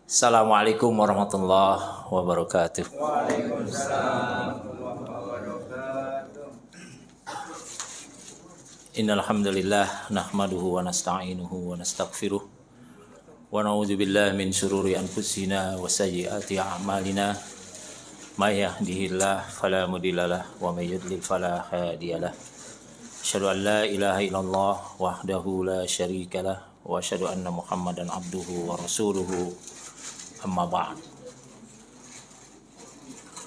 Assalamualaikum warahmatullahi wabarakatuh. Waalaikumsalam warahmatullahi wabarakatuh. Innal hamdalillah nahmaduhu wa nasta'inuhu wa nastaghfiruh wa na'udzu billahi min shururi anfusina wa sayyiati a'malina. May yahdihillahu fala mudhillalah wa may yudlil fala hadiyalah. Asyhadu an la ilaha illallah wahdahu la syarikalah wa asyhadu anna Muhammadan abduhu wa rasuluhu. Amma ba'd.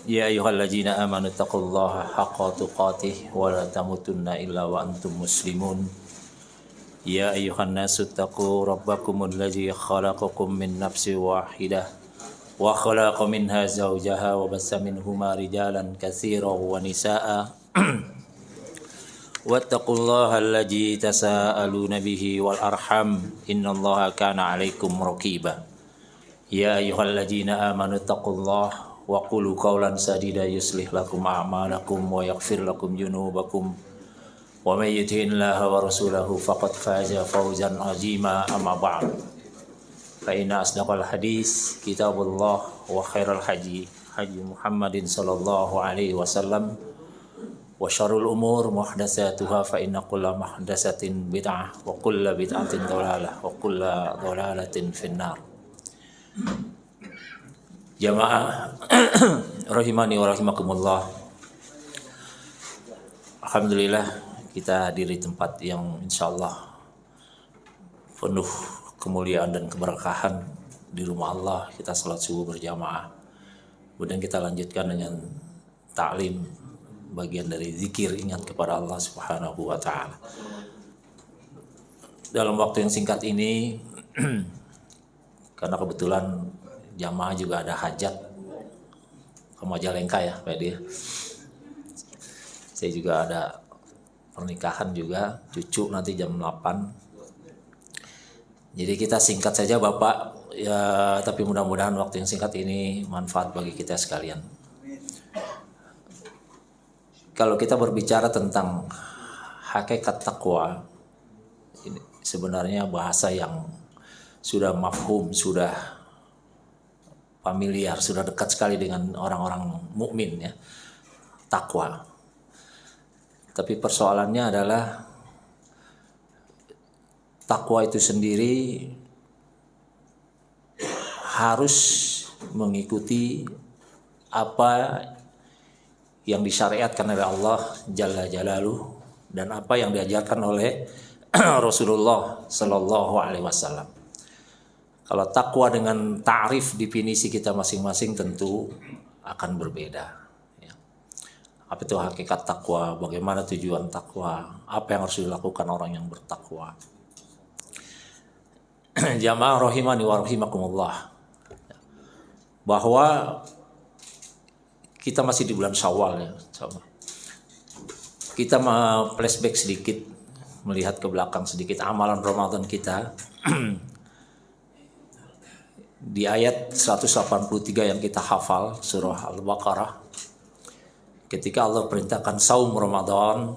Ya ayyuhalladzina amanu taqullaha haqqa tuqatih wa la tamutunna illa wa antum muslimun. Ya ayyuhan nasu taqu rabbakumul ladzi khalaqakum min nafsin wahidah wa khalaqa minha zawjaha wa bassa minhuma rijalan katsiran wa nisaa'a. Wattaqullaha alladzi tasaaluna bihi wal arham innallaha kana 'alaikum raqiba. Ya ayyuhalladzina amanu taqullaha wa qulu qawlan sadida yuslih lakum a'malakum wa yaghfir lakum dzunubakum wa may yuti'illaha wa rasulahu faqad faza fawzan 'azima. Amma ba'd. Fa inna asdaqal hadis kitabullah wa khairal haji Muhammadin sallallahu alaihi wasallam wa syarrul umur muhdatsatuha fa inna kulla muhdatsatin bid'ah wa kulla bid'atin dhalalah wa kulla dhalalatin finnar. Jamaah rahimani wa rahimakumullah. Alhamdulillah kita hadir di tempat yang insyaallah penuh kemuliaan dan keberkahan. Di rumah Allah kita salat subuh berjamaah. Kemudian kita lanjutkan dengan ta'lim, bagian dari zikir ingat kepada Allah Subhanahu wa taala. Dalam waktu yang singkat ini karena kebetulan jamaah juga ada hajat ke Majalengka ya Pak dia. Saya juga ada pernikahan juga, cucu nanti jam 8. Jadi kita singkat saja Bapak ya, tapi mudah-mudahan waktu yang singkat ini manfaat bagi kita sekalian. Kalau kita berbicara tentang hakikat takwa, ini sebenarnya bahasa yang sudah mafhum, sudah familiar, sudah dekat sekali dengan orang-orang mukmin ya, takwa. Tapi persoalannya adalah takwa itu sendiri harus mengikuti apa yang disyariatkan oleh Allah Jalla Jalaluh dan apa yang diajarkan oleh Rasulullah Sallallahu Alaihi Wasallam. Kalau takwa dengan ta'rif definisi kita masing-masing tentu akan berbeda. Ya. Apa itu hakikat takwa? Bagaimana tujuan takwa? Apa yang harus dilakukan orang yang bertakwa? Jamaah rahimani wa rahimakumullah. Bahwa kita masih di bulan Syawal ya. Kita mau flashback sedikit, melihat ke belakang sedikit amalan Ramadan kita. Di ayat 183 yang kita hafal surah Al-Baqarah, ketika Allah perintahkan saum Ramadan,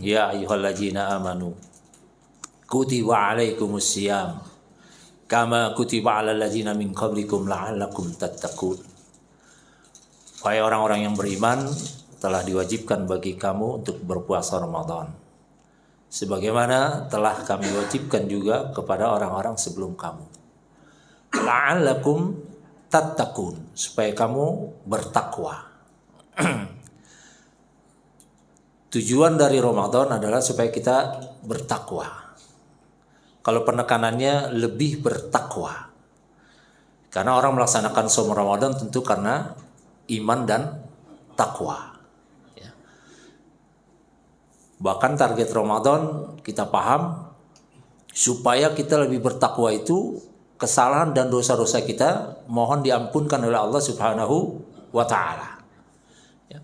ya ayyuhalladzina amanu kutiba alaikumus syiyam kama kutiba alal ladzina min qablikum la'allakum tattaqun. Wahai orang-orang yang beriman, telah diwajibkan bagi kamu untuk berpuasa Ramadan sebagaimana telah kami wajibkan juga kepada orang-orang sebelum kamu. La'allakum tattaqun, supaya kamu bertakwa. Tujuan dari Ramadan adalah supaya kita bertakwa. Kalau penekanannya lebih bertakwa. Karena orang melaksanakan saum Ramadan tentu karena iman dan takwa. Ya. Bahkan target Ramadan kita paham supaya kita lebih bertakwa itu kesalahan dan dosa-dosa kita mohon diampunkan oleh Allah Subhanahu wa taala. Ya.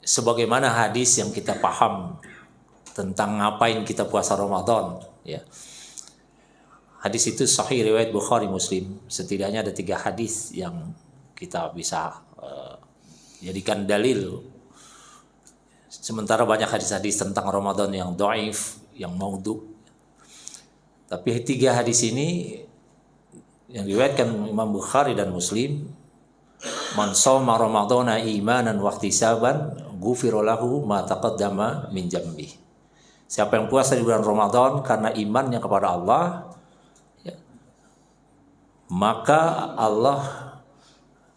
Sebagaimana hadis yang kita paham tentang ngapain kita puasa Ramadan, ya. Hadis itu sahih riwayat Bukhari Muslim. Setidaknya ada 3 hadis yang kita bisa jadikan dalil. Sementara banyak hadis-hadis tentang Ramadan yang dhaif, yang maudhu. Tapi 3 hadis ini yang diriwayatkan Imam Bukhari dan Muslim, man shoma ramadhana imanan wa ihtisaban ghufira lahu ma taqaddama min dzambi. Siapa yang puasa di bulan Ramadan karena imannya kepada Allah, ya, maka Allah,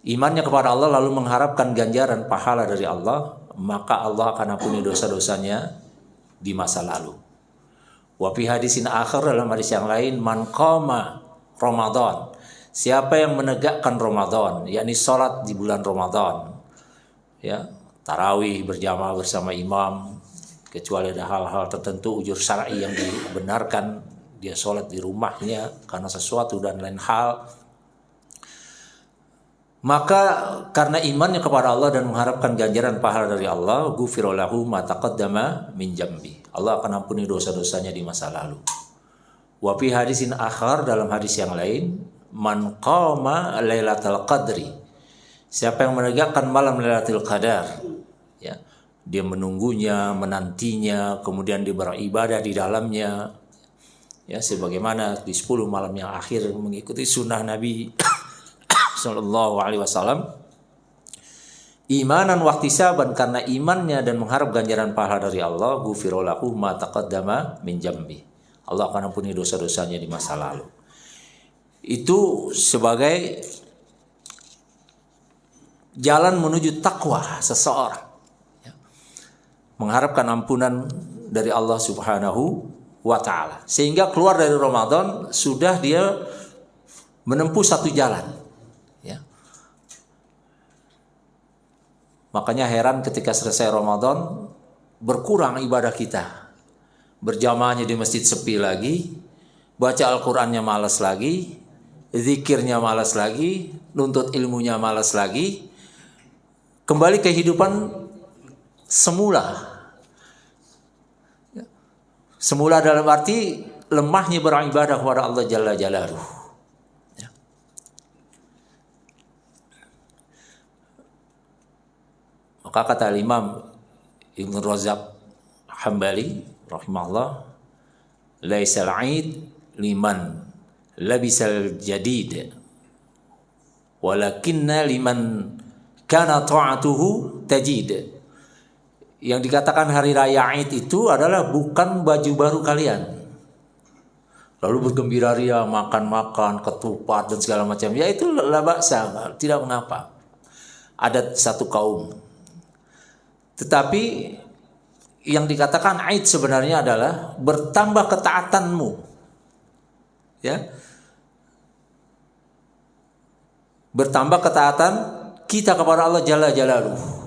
imannya kepada Allah lalu mengharapkan ganjaran pahala dari Allah, maka Allah akan ampuni dosa-dosanya di masa lalu. Wa fi hadisin akhar, dalam hadis yang lain, man qama Ramadan, siapa yang menegakkan Ramadan, yakni sholat di bulan Ramadan, ya, tarawih berjamaah bersama imam, kecuali ada hal-hal tertentu ujur syar'i yang dibenarkan, dia sholat di rumahnya karena sesuatu dan lain hal, maka karena imannya kepada Allah dan mengharapkan ganjaran pahala dari Allah, ghufira lahu ma taqaddama min dzambi, Allah akan ampuni dosa-dosanya di masa lalu. Wa fi hadisin akhar, dalam hadis yang lain, man qama lailatul qadri, siapa yang menegakkan malam Lailatul Qadar, ya, dia menunggunya, menantinya, kemudian dia beribadah di dalamnya, ya, sebagaimana di 10 malam yang akhir mengikuti sunnah Nabi sallallahu alaihi wasallam, imanan wa ihtisaban, karena imannya dan mengharap ganjaran pahala dari Allah, ghufira lahu ma taqaddama min dzambi, Allah akan ampuni dosa-dosanya di masa lalu. Itu sebagai jalan menuju takwa seseorang, ya, mengharapkan ampunan dari Allah Subhanahu wa ta'ala, sehingga keluar dari Ramadan sudah dia menempuh satu jalan, ya. Makanya heran ketika selesai Ramadan berkurang ibadah kita, berjamaahnya di masjid sepi lagi, baca Al-Qur'annya malas lagi, zikirnya malas lagi, nuntut ilmunya malas lagi, kembali kehidupan semula. Semula dalam arti lemahnya beribadah kepada Allah Jalla Jalaluhu. Ya. Maka kata Imam Ibn Razak Hambali rahimahullah, laisal aid liman labisal jadid walakinna liman kana ta'atuhu tajid. Yang dikatakan hari raya Aid itu adalah bukan baju baru kalian lalu bergembira ria, makan-makan, ketupat dan segala macam, ya itu la ba'sa, tidak mengapa, adat satu kaum. Tetapi yang dikatakan Aid sebenarnya adalah bertambah ketaatanmu, ya, bertambah ketaatan kita kepada Allah Jalla Jalaluhu.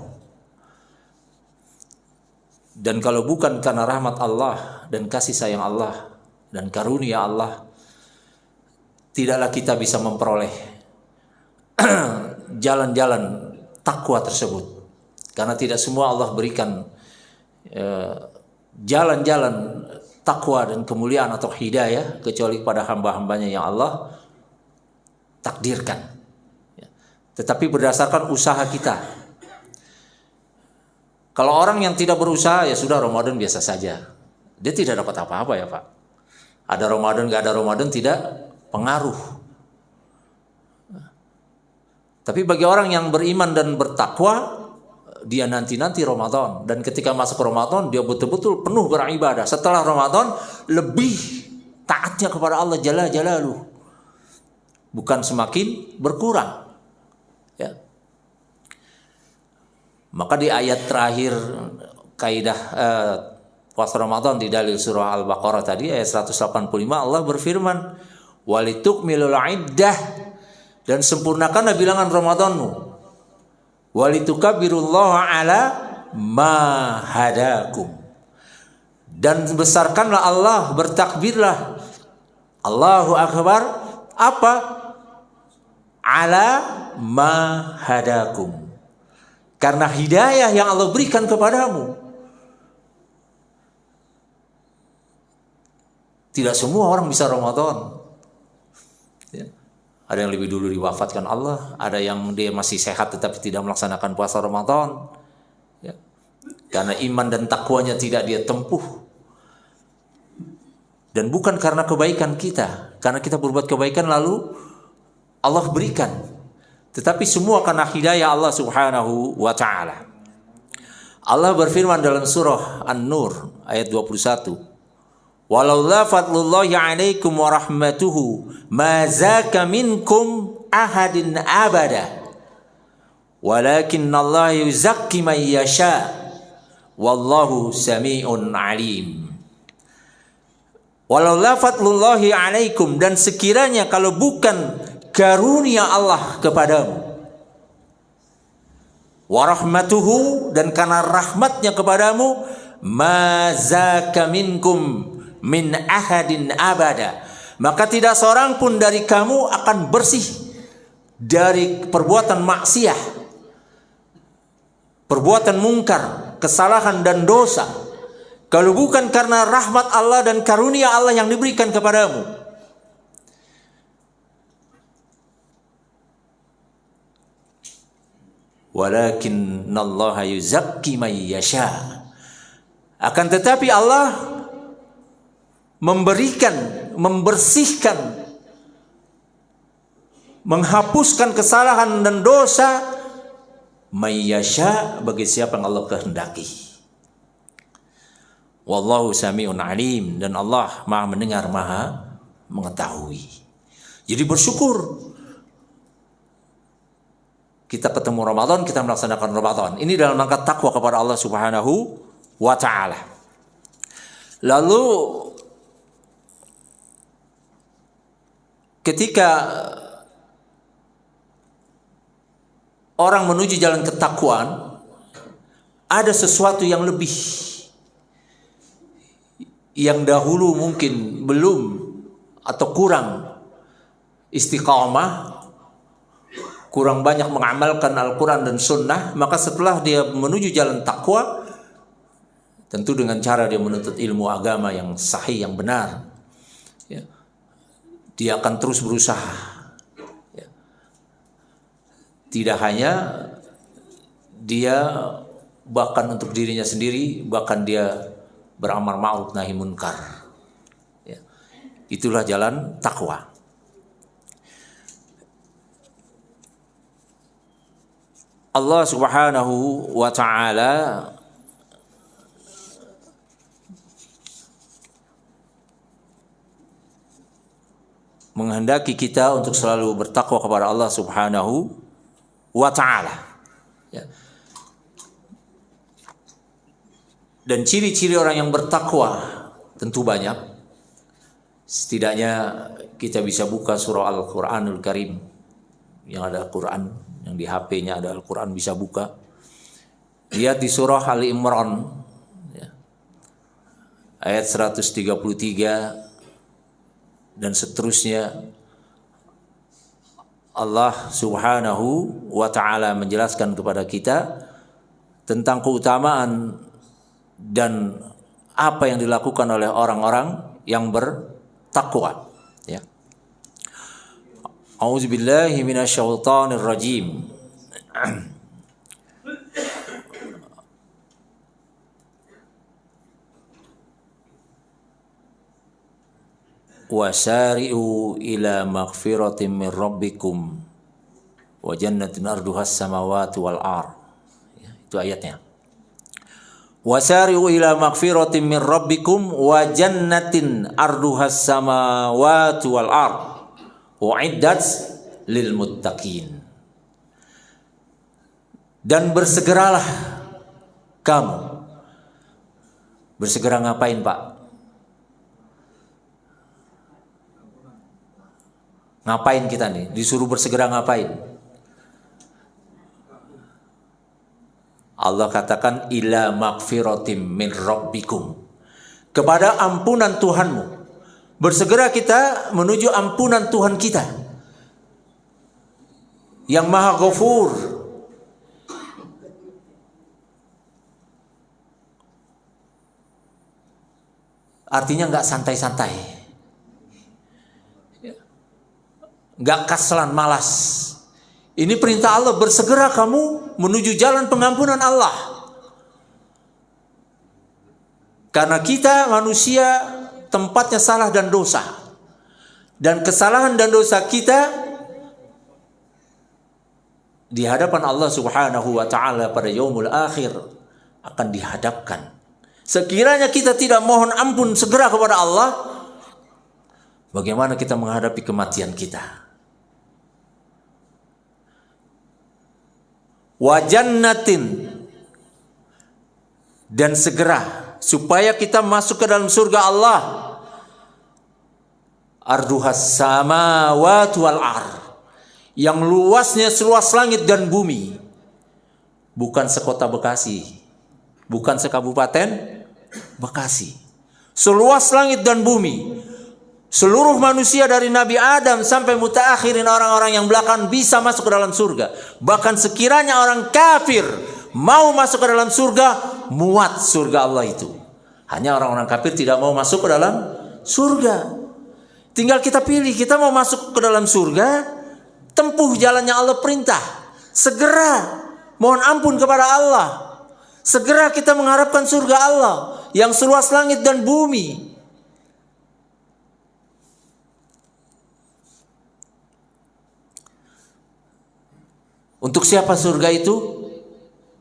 Dan kalau bukan karena rahmat Allah dan kasih sayang Allah dan karunia Allah, tidaklah kita bisa memperoleh jalan-jalan takwa tersebut. Karena tidak semua Allah berikan jalan-jalan takwa dan kemuliaan atau hidayah kecuali pada hamba-hambanya yang Allah takdirkan. Tetapi berdasarkan usaha kita. Kalau orang yang tidak berusaha, ya sudah, Ramadan biasa saja, dia tidak dapat apa-apa ya Pak. Ada Ramadan, gak ada Ramadan tidak pengaruh. Tapi bagi orang yang beriman dan bertakwa, dia nanti-nanti Ramadan, dan ketika masuk Ramadan dia betul-betul penuh beribadah. Setelah Ramadan lebih taatnya kepada Allah Jalla Jalaluhu, bukan semakin berkurang, ya. Maka di ayat terakhir kaidah puasa Ramadan di dalil surah Al-Baqarah tadi ayat 185, Allah berfirman, walitukmilul iddah, dan sempurnakanlah bilangan Ramadanmu, walitukabbirullaha ala ma hadakum, dan besarkanlah Allah, bertakbirlah, Allahu Akbar, apa? Ala ma hadakum, karena hidayah yang Allah berikan kepadamu. Tidak semua orang bisa Ramadan, ya. Ada yang lebih dulu diwafatkan Allah, ada yang dia masih sehat tetapi tidak melaksanakan puasa Ramadan, ya. Karena iman dan takwanya tidak dia tempuh. Dan bukan karena kebaikan kita, karena kita berbuat kebaikan lalu Allah berikan. Tetapi semua karena hidayah Allah Subhanahu wa taala. Allah berfirman dalam surah An-Nur ayat 21. Walaula fadlullahi 'alaikum wa rahmatuhu ma zaka minkum ahadin abada. Walakinnallaha yuzakki man yasha. Wallahu sami'un 'alim. Walaula fadlullahi 'alaikum, dan sekiranya kalau bukan karunia Allah kepadamu, warahmatuhu, dan karena rahmatnya kepadamu, ma zaka minkum min ahadin abada, maka tidak seorang pun dari kamu akan bersih dari perbuatan maksiat, perbuatan mungkar, kesalahan dan dosa, kalau bukan karena rahmat Allah dan karunia Allah yang diberikan kepadamu. Walakinnallaha yuzakki man yasha. Akan tetapi Allah memberikan, membersihkan, menghapuskan kesalahan dan dosa man yasha, bagi siapa yang Allah kehendaki. Wallahu sami'un alim, dan Allah Maha mendengar, Maha mengetahui. Jadi bersyukur kita ketemu Ramadan, kita melaksanakan Ramadan. Ini dalam rangka takwa kepada Allah Subhanahu wa taala. Lalu ketika orang menuju jalan ketakwaan, ada sesuatu yang lebih, yang dahulu mungkin belum atau kurang istiqamah, kurang banyak mengamalkan Al-Quran dan Sunnah, maka setelah dia menuju jalan takwa, tentu dengan cara dia menuntut ilmu agama yang sahih, yang benar, ya, dia akan terus berusaha. Ya. Tidak hanya dia bahkan untuk dirinya sendiri, bahkan dia beramal ma'ruf nahi munkar. Ya. Itulah jalan takwa. Allah Subhanahu wa taala menghendaki kita untuk selalu bertakwa kepada Allah Subhanahu wa taala. Ya. Dan ciri-ciri orang yang bertakwa tentu banyak. Setidaknya kita bisa buka surah Al-Qur'anul Karim, yang ada Al-Quran, yang di HP-nya ada Al-Quran, bisa buka. Lihat di surah Ali Imran, ya, ayat 133 dan seterusnya. Allah Subhanahu wa taala menjelaskan kepada kita tentang keutamaan dan apa yang dilakukan oleh orang-orang yang bertakwa, ya. A'udzubillahi minasyaitonir rajim. Wasari'u ila maghfiratin min rabbikum wa jannatin arduhas samawati wal ard. Ya, itu ayatnya. Wasari'u ila maghfiratin min rabbikum wa jannatin arduhas samawati wal ard. U'iddat lil muttaqin. Dan bersegeralah kamu. Bersegera ngapain, Pak? Ngapain kita nih? Disuruh bersegera ngapain? Allah katakan ila maghfiratim min rabbikum. Kepada ampunan Tuhanmu. Bersegera kita menuju ampunan Tuhan kita yang Maha Ghafur, artinya nggak santai-santai, nggak kasalan, malas. Ini perintah Allah, bersegera kamu menuju jalan pengampunan Allah. Karena kita manusia tempatnya salah dan dosa. Dan kesalahan dan dosa kita di hadapan Allah Subhanahu wa taala pada yaumul akhir akan dihadapkan. Sekiranya kita tidak mohon ampun segera kepada Allah, bagaimana kita menghadapi kematian kita? Wa jannatin, dan segera supaya kita masuk ke dalam surga Allah. Arduhas samawati wal ar, yang luasnya seluas langit dan bumi. Bukan sekota Bekasi, bukan sekabupaten Bekasi. Seluas langit dan bumi. Seluruh manusia dari Nabi Adam sampai mutaakhirin orang-orang yang belakang bisa masuk ke dalam surga. Bahkan sekiranya orang kafir mau masuk ke dalam surga, muat surga Allah itu. Hanya orang-orang kafir tidak mau masuk ke dalam surga. Tinggal kita pilih, kita mau masuk ke dalam surga, tempuh jalannya Allah perintah. Segera mohon ampun kepada Allah. Segera kita mengharapkan surga Allah yang seluas langit dan bumi. Untuk siapa surga itu?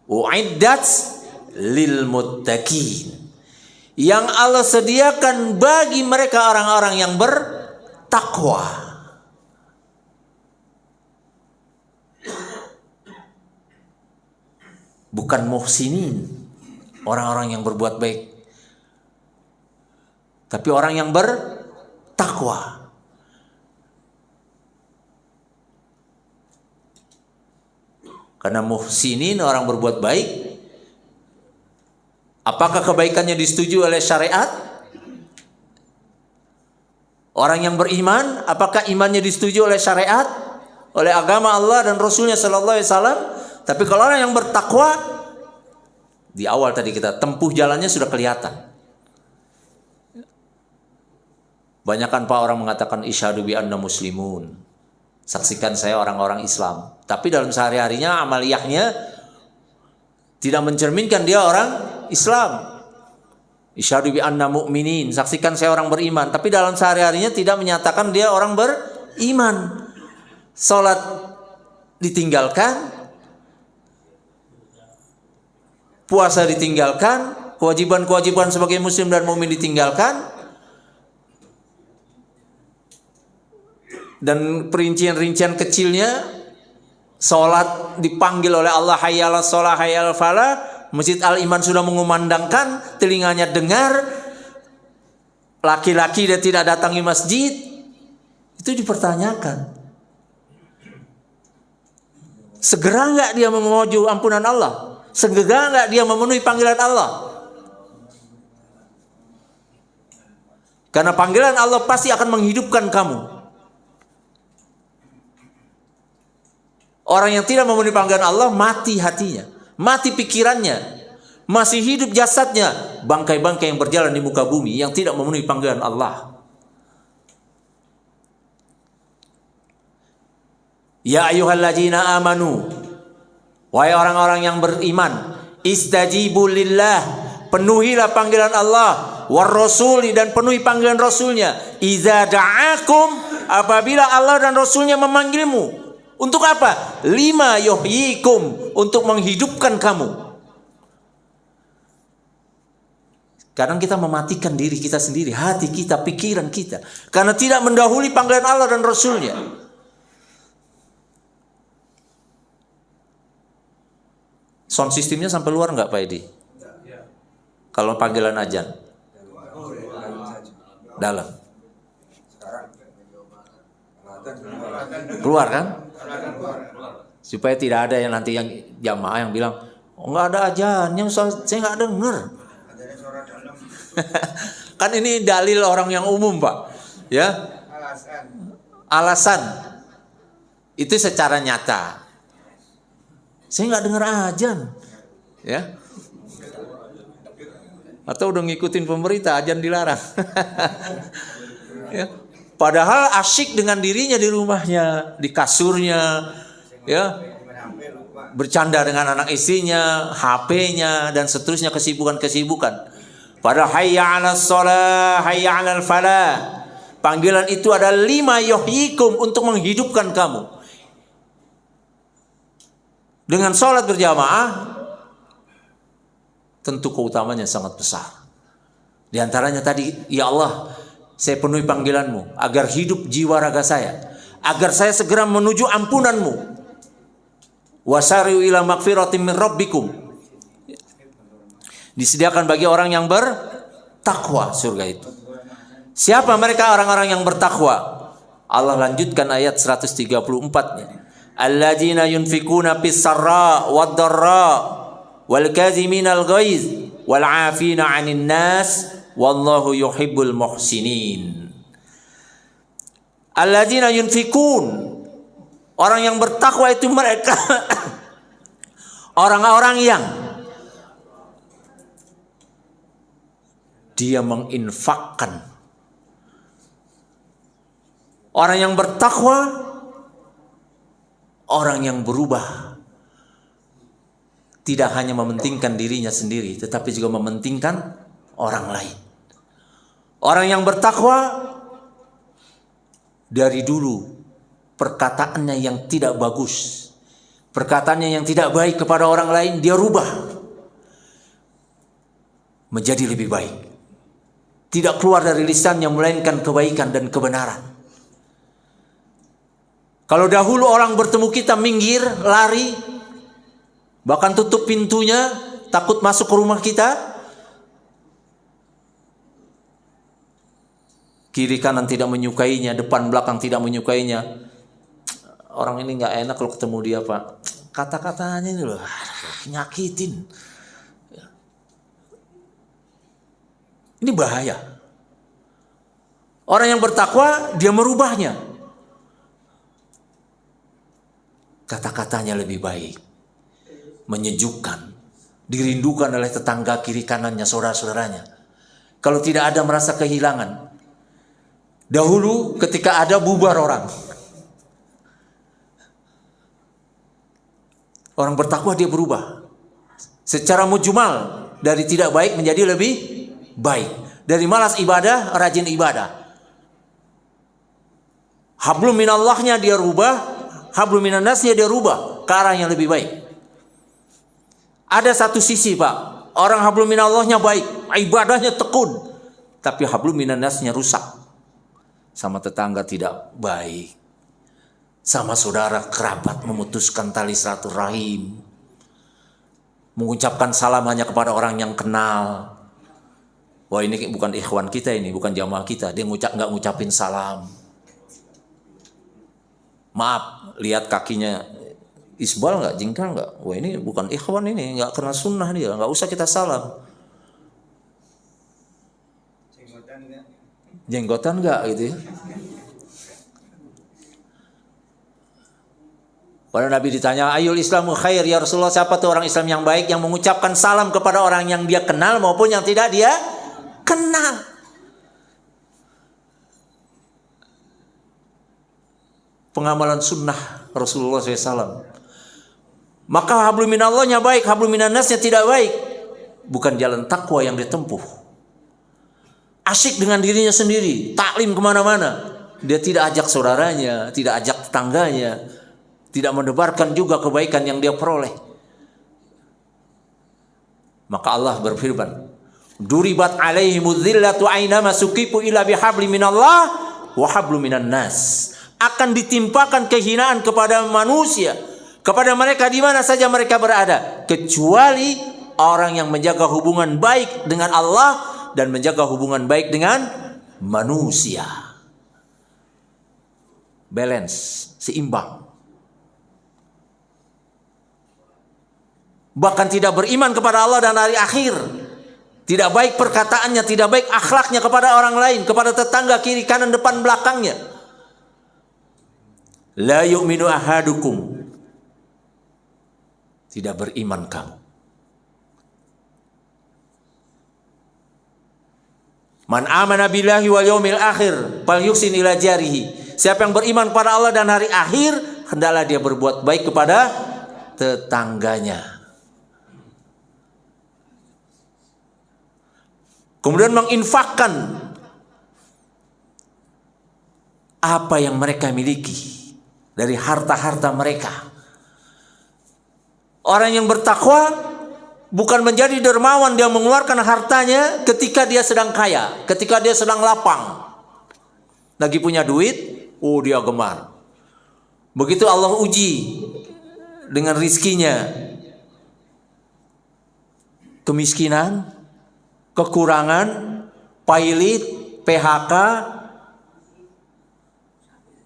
Uiddat lil muttaqin, yang Allah sediakan bagi mereka orang-orang yang bertakwa. Bukan muhsinin, orang-orang yang berbuat baik, tapi orang yang bertakwa. Karena muhsinin, orang berbuat baik, apakah kebaikannya disetujui oleh syariat? Orang yang beriman, apakah imannya disetujui oleh syariat, oleh agama Allah dan Rasulnya Sallallahu Alaihi Wasallam? Tapi kalau orang yang bertakwa, di awal tadi kita tempuh jalannya sudah kelihatan. Banyakan Pak orang mengatakan isyhadu bi anna muslimun, saksikan saya orang-orang Islam. Tapi dalam sehari-harinya amaliyahnya tidak mencerminkan dia orang Islam. Isyhadu bi anna mu'minin, saksikan saya orang beriman. Tapi dalam sehari-harinya tidak menyatakan dia orang beriman. Salat ditinggalkan, puasa ditinggalkan, kewajiban-kewajiban sebagai muslim dan mukmin ditinggalkan. Dan perincian-rincian kecilnya, salat dipanggil oleh Allah, hayya 'alas shalah, hayya 'alal falah. Masjid Al-Iman sudah mengumandangkan, telinganya dengar, laki-laki dia tidak datangi masjid. Itu dipertanyakan. Segera enggak dia memoju ampunan Allah? Segera enggak dia memenuhi panggilan Allah? Karena panggilan Allah pasti akan menghidupkan kamu. Orang yang tidak memenuhi panggilan Allah, mati hatinya, mati pikirannya, masih hidup jasadnya, bangkai-bangkai yang berjalan di muka bumi yang tidak memenuhi panggilan Allah. Ya ayyuhalladzina amanu, wahai orang-orang yang beriman, istajibu lillah, penuhilah panggilan Allah, war rasuli, dan penuhi panggilan Rasulnya, iza da'akum, apabila Allah dan Rasulnya memanggilmu. Untuk apa? Lima yuhyikum, untuk menghidupkan kamu. Kadang kita mematikan diri kita sendiri, hati kita, pikiran kita, karena tidak mendahului panggilan Allah dan Rasulnya. Sound systemnya sampai luar nggak Pak Edi? Kalau panggilan azan? Dalam. Keluar kan? Supaya tidak ada yang nanti yang jamaah yang bilang, oh, nggak ada ajannya, saya nggak dengar. Kan ini dalil orang yang umum Pak, ya. Alasan itu secara nyata. Saya nggak dengar ajan, ya. Atau udah ngikutin pemerintah, ajan dilarang. Ya. Padahal asyik dengan dirinya di rumahnya, di kasurnya, ya, bercanda dengan anak istrinya, HP-nya, dan seterusnya, kesibukan-kesibukan. Padahal hayya 'alas shalah, hayya 'alal falah. Panggilan itu ada 5 yuhyikum, untuk menghidupkan kamu. dengan sholat berjamaah, tentu keutamanya sangat besar. Di antaranya tadi, ya Allah, saya penuhi panggilanmu agar hidup jiwa raga saya, agar saya segera menuju ampunanmu. Wasari'u ila magfiratin min rabbikum. Disediakan bagi orang yang bertakwa surga itu. Siapa mereka orang-orang yang bertakwa? Allah lanjutkan ayat 134-nya. Alladzina yunfikuna fis sarra wad dharra wal kaziminal ghaiz wal 'afina 'anil nas wallahu yuhibbul muhsinin. Alladzina yunfikun, orang yang bertakwa itu mereka orang-orang yang dia menginfakkan. Orang yang bertakwa, orang yang berubah, tidak hanya mementingkan dirinya sendiri, tetapi juga mementingkan orang lain. Orang yang bertakwa dari dulu perkataannya yang tidak bagus, perkataannya yang tidak baik kepada orang lain, dia rubah menjadi lebih baik. Tidak keluar dari lisannya melainkan kebaikan dan kebenaran. Kalau dahulu orang bertemu kita minggir, lari, bahkan tutup pintunya, takut masuk ke rumah kita, kiri kanan tidak menyukainya, depan belakang tidak menyukainya. Orang ini nggak enak kalau ketemu dia, Pak. Kata-katanya ini loh, nyakitin. Ini bahaya. Orang yang bertakwa, dia merubahnya. Kata-katanya lebih baik, menyejukkan, dirindukan oleh tetangga kiri kanannya, saudara-saudaranya. Kalau tidak ada merasa kehilangan. Dahulu ketika ada bubar orang. Orang bertakwa dia berubah. Secara mujmal, dari tidak baik menjadi lebih baik. Dari malas ibadah, rajin ibadah. Hablum minallahnya dia rubah, hablum minannasnya dia rubah ke arah yang lebih baik. Ada satu sisi, Pak, orang hablum minallahnya baik, ibadahnya tekun, tapi hablum minannasnya rusak. Sama tetangga tidak baik, sama saudara kerabat memutuskan tali silaturahim, mengucapkan salam hanya kepada orang yang kenal. Wah, ini bukan ikhwan kita, ini bukan jamaah kita, dia nggak ngucapin salam. Maaf, lihat kakinya isbal nggak, jingkal nggak? Wah, ini bukan ikhwan, ini nggak kena sunnah dia, nggak usah kita salam. Jenggotan nggak gitu ya? Pada Nabi ditanya, ayul Islamu khair ya Rasulullah, siapa tuh orang Islam yang baik yang mengucapkan salam kepada orang yang dia kenal maupun yang tidak dia kenal. Pengamalan sunnah Rasulullah SAW. Maka hablum minallahnya baik, hablum minannasnya tidak baik. Bukan jalan takwa yang ditempuh. Asyik dengan dirinya sendiri, taklim kemana-mana. Dia tidak ajak saudaranya, tidak ajak tetangganya, tidak mendebarkan juga kebaikan yang dia peroleh. Maka Allah berfirman, duribat alaihimudz zillatu ainama suqifu ila bihabli minallah wa hablum minannas. Akan ditimpakan kehinaan kepada manusia, kepada mereka di mana saja mereka berada, kecuali orang yang menjaga hubungan baik dengan Allah dan menjaga hubungan baik dengan manusia. Balance, seimbang. Bahkan tidak beriman kepada Allah dan hari akhir, tidak baik perkataannya, tidak baik akhlaknya kepada orang lain, kepada tetangga kiri kanan depan belakangnya. La yu'minu ahadukum, tidak beriman kamu. Man amana billahi wal yaumil akhir falyuhsin ila jarihi. Siapa yang beriman pada Allah dan hari akhir, hendaklah dia berbuat baik kepada tetangganya. Kemudian menginfakkan apa yang mereka miliki dari harta-harta mereka. Orang yang bertakwa bukan menjadi dermawan, dia mengeluarkan hartanya ketika dia sedang kaya, ketika dia sedang lapang. Lagi punya duit, dia gemar. Begitu Allah uji dengan rizkinya, kemiskinan, kekurangan, pailit, PHK,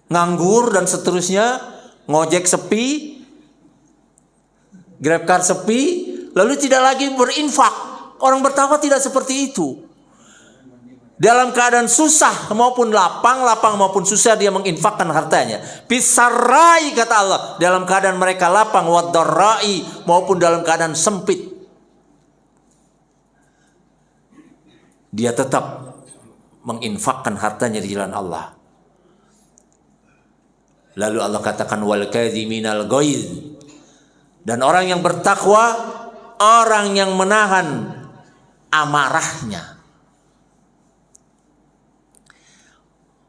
nganggur dan seterusnya, ngojek sepi, GrabCar sepi, lalu tidak lagi berinfak. Orang bertakwa tidak seperti itu. Dalam keadaan susah maupun lapang maupun susah, dia menginfakkan hartanya. Bisarai, kata Allah, dalam keadaan mereka lapang, wadarrai, maupun dalam keadaan sempit, dia tetap menginfakkan hartanya di jalan Allah. Lalu Allah katakan wal kadhiminal ghaidh. Dan orang yang bertakwa, orang yang menahan amarahnya.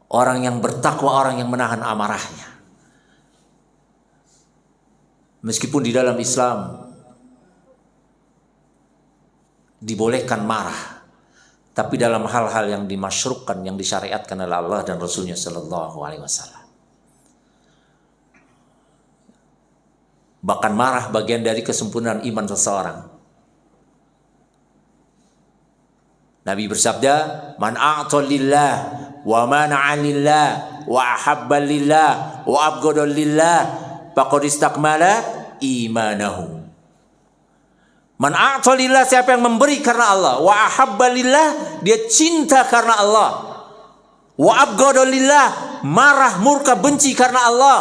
Orang yang bertakwa, orang yang menahan amarahnya. Meskipun di dalam Islam dibolehkan marah, tapi dalam hal-hal yang dimasyruqkan, yang disyariatkan oleh Allah dan Rasulnya Sallallahu Alaihi Wasallam. Bahkan marah bagian dari kesempurnaan iman seseorang. Nabi bersabda, "Man a'ta lillah wa mana'a lillah wa ahabba lillah wa abghada lillah faqad istakmala imanahu." Man a'ta lillah, siapa yang memberi karena Allah, wa ahabba lillah, dia cinta karena Allah, wa abghada lillah, marah, murka, benci karena Allah.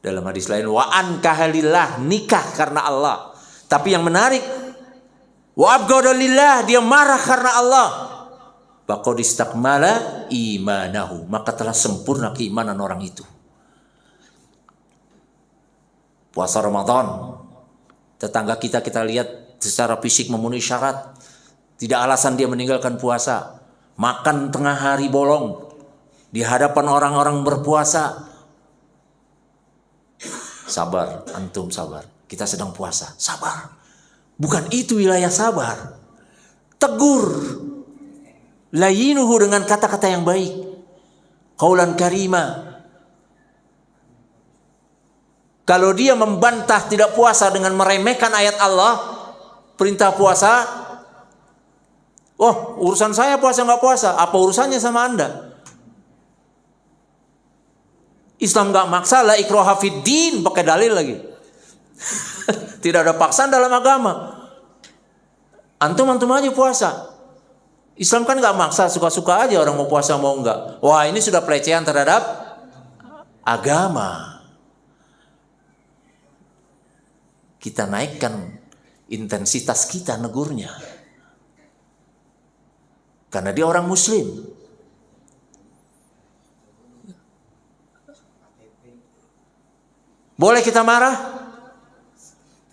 Dalam hadis lain, wa ankaha lillah, nikah karena Allah. Tapi yang menarik, wa abghada lillah, dia marah karena Allah. Faqad istakmala imanahu, maka telah sempurna keimanan orang itu. Puasa Ramadan, tetangga kita lihat secara fisik memenuhi syarat, tidak alasan dia meninggalkan puasa. Makan tengah hari bolong di hadapan orang-orang berpuasa. Sabar, antum sabar. Kita sedang puasa, sabar. Bukan itu wilayah sabar. Tegur, layinuhu, dengan kata-kata yang baik, qaulan karima. Kalau dia membantah tidak puasa dengan meremehkan ayat Allah, perintah puasa, urusan saya puasa nggak puasa, apa urusannya sama Anda? Islam nggak maksa, la ikraha fid din, pakai dalil lagi. Tidak ada paksaan dalam agama. Antum aja puasa. Islam kan nggak maksa, suka-suka aja orang mau puasa mau nggak. Wah, ini sudah pelecehan terhadap agama. Kita naikkan intensitas kita negurnya, karena dia orang Muslim. Boleh kita marah?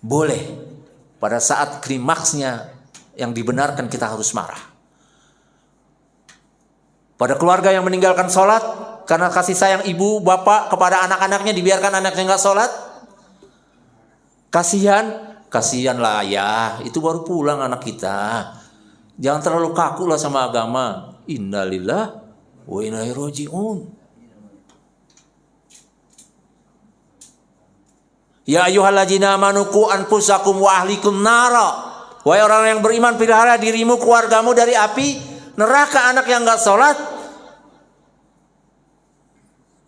Boleh. Pada saat klimaksnya yang dibenarkan kita harus marah. Pada keluarga yang meninggalkan sholat karena kasih sayang ibu bapak kepada anak-anaknya, dibiarkan anaknya nggak sholat, kasihan lah ya, itu baru pulang anak kita. Jangan terlalu kaku lah sama agama. Innalillah wa inna ilaihi raji'un. Ya ayyuhalladzina amanu qu anfusakum wa ahlikum nara. Wahai orang yang beriman, pelihara dirimu, keluargamu dari api neraka. Anak yang enggak sholat,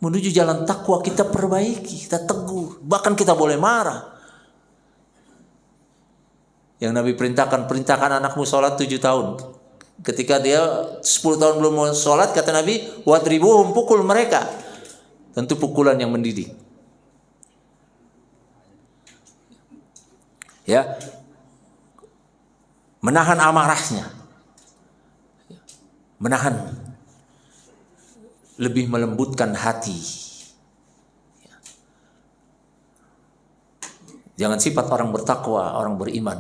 menuju jalan takwa kita perbaiki, kita tegur, bahkan kita boleh marah. Yang Nabi perintahkan anakmu sholat 7 tahun. Ketika dia 10 tahun belum mau sholat, kata Nabi, wadribuhum, pukul mereka. Tentu pukulan yang mendidik. Ya, menahan amarahnya, menahan, lebih melembutkan hati. Jangan sifat orang bertakwa, orang beriman